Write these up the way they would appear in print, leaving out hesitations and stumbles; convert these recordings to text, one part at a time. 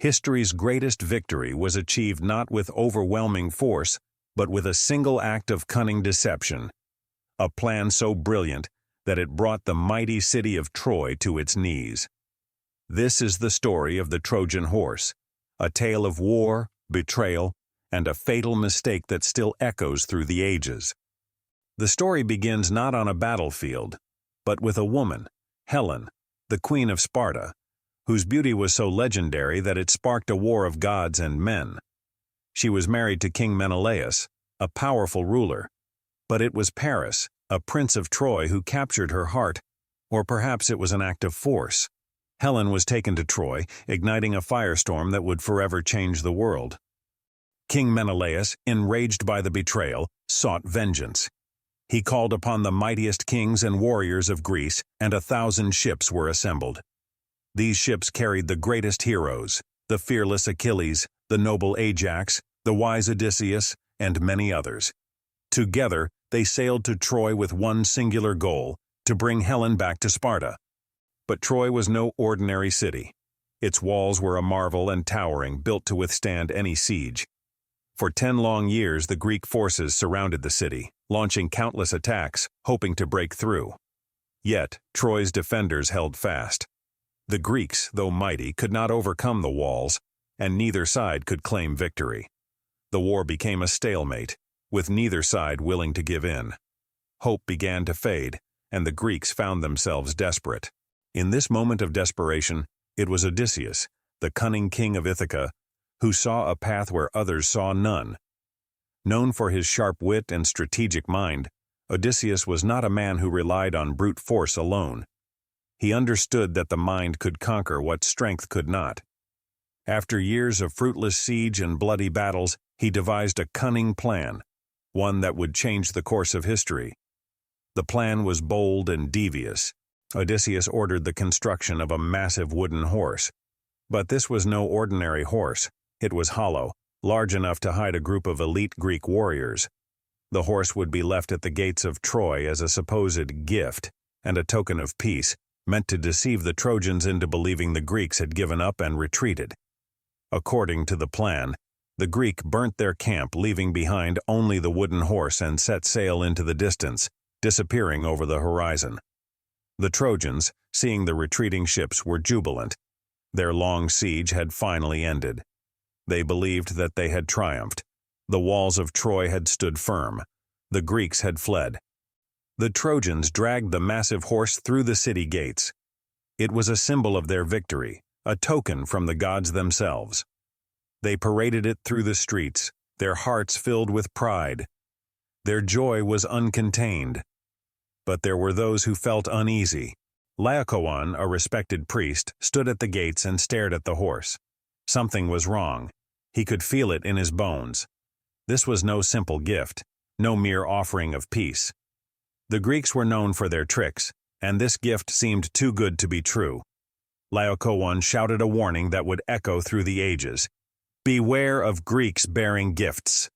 History's greatest victory was achieved not with overwhelming force, but with a single act of cunning deception, a plan so brilliant that it brought the mighty city of Troy to its knees. This is the story of the Trojan Horse, a tale of war, betrayal, and a fatal mistake that still echoes through the ages. The story begins not on a battlefield, but with a woman, Helen, the queen of Sparta, whose beauty was so legendary that it sparked a war of gods and men. She was married to King Menelaus, a powerful ruler, but it was Paris, a prince of Troy, who captured her heart, or perhaps it was an act of force. Helen was taken to Troy, igniting a firestorm that would forever change the world. King Menelaus, enraged by the betrayal, sought vengeance. He called upon the mightiest kings and warriors of Greece, and 1,000 ships were assembled. These ships carried the greatest heroes, the fearless Achilles, the noble Ajax, the wise Odysseus, and many others. Together, they sailed to Troy with one singular goal: to bring Helen back to Sparta. But Troy was no ordinary city. Its walls were a marvel and towering, built to withstand any siege. For 10 long years, the Greek forces surrounded the city, launching countless attacks, hoping to break through. Yet, Troy's defenders held fast. The Greeks, though mighty, could not overcome the walls, and neither side could claim victory. The war became a stalemate, with neither side willing to give in. Hope began to fade, and the Greeks found themselves desperate. In this moment of desperation, it was Odysseus, the cunning king of Ithaca, who saw a path where others saw none. Known for his sharp wit and strategic mind, Odysseus was not a man who relied on brute force alone. He understood that the mind could conquer what strength could not. After years of fruitless siege and bloody battles, he devised a cunning plan, one that would change the course of history. The plan was bold and devious. Odysseus ordered the construction of a massive wooden horse. But this was no ordinary horse. It was hollow, large enough to hide a group of elite Greek warriors. The horse would be left at the gates of Troy as a supposed gift and a token of peace, meant to deceive the Trojans into believing the Greeks had given up and retreated. According to the plan, the Greek burnt their camp, leaving behind only the wooden horse, and set sail into the distance, disappearing over the horizon. The Trojans, seeing the retreating ships, were jubilant. Their long siege had finally ended. They believed that they had triumphed. The walls of Troy had stood firm. The Greeks had fled. The Trojans dragged the massive horse through the city gates. It was a symbol of their victory, a token from the gods themselves. They paraded it through the streets, their hearts filled with pride. Their joy was uncontained. But there were those who felt uneasy. Laocoön, a respected priest, stood at the gates and stared at the horse. Something was wrong. He could feel it in his bones. This was no simple gift, no mere offering of peace. The Greeks were known for their tricks, and this gift seemed too good to be true. Laocoön shouted a warning that would echo through the ages: "Beware of Greeks bearing gifts."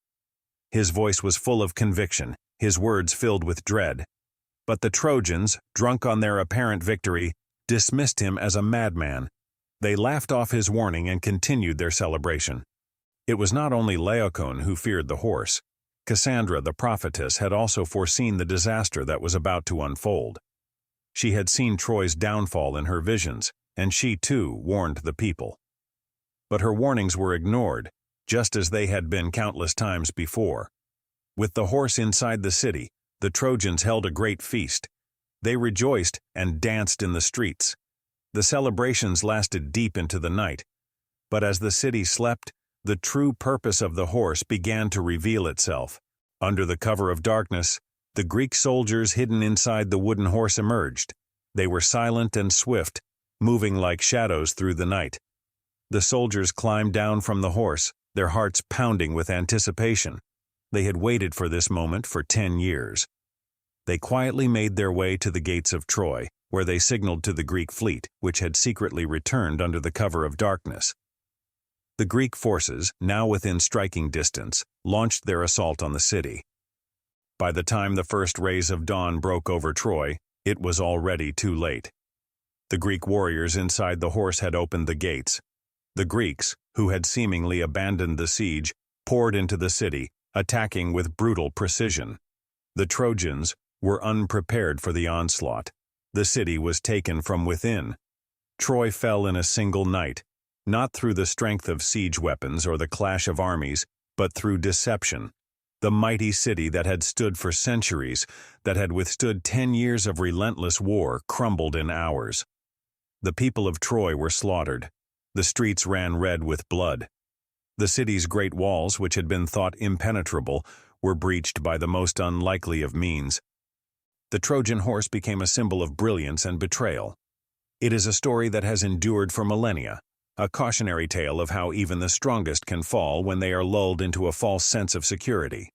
His voice was full of conviction, his words filled with dread. But the Trojans, drunk on their apparent victory, dismissed him as a madman. They laughed off his warning and continued their celebration. It was not only Laocoön who feared the horse. Cassandra, the prophetess, had also foreseen the disaster that was about to unfold. She had seen Troy's downfall in her visions, and she too warned the people. But her warnings were ignored, just as they had been countless times before. With the horse inside the city, the Trojans held a great feast. They rejoiced and danced in the streets. The celebrations lasted deep into the night. But as the city slept, the true purpose of the horse began to reveal itself. Under the cover of darkness, the Greek soldiers hidden inside the wooden horse emerged. They were silent and swift, moving like shadows through the night. The soldiers climbed down from the horse, their hearts pounding with anticipation. They had waited for this moment for 10 years. They quietly made their way to the gates of Troy, where they signaled to the Greek fleet, which had secretly returned under the cover of darkness. The Greek forces, now within striking distance, launched their assault on the city. By the time the first rays of dawn broke over Troy, it was already too late. The Greek warriors inside the horse had opened the gates. The Greeks, who had seemingly abandoned the siege, poured into the city, attacking with brutal precision. The Trojans were unprepared for the onslaught. The city was taken from within. Troy fell in a single night, not through the strength of siege weapons or the clash of armies, but through deception. The mighty city that had stood for centuries, that had withstood 10 years of relentless war, crumbled in hours. The people of Troy were slaughtered. The streets ran red with blood. The city's great walls, which had been thought impenetrable, were breached by the most unlikely of means. The Trojan horse became a symbol of brilliance and betrayal. It is a story that has endured for millennia, a cautionary tale of how even the strongest can fall when they are lulled into a false sense of security.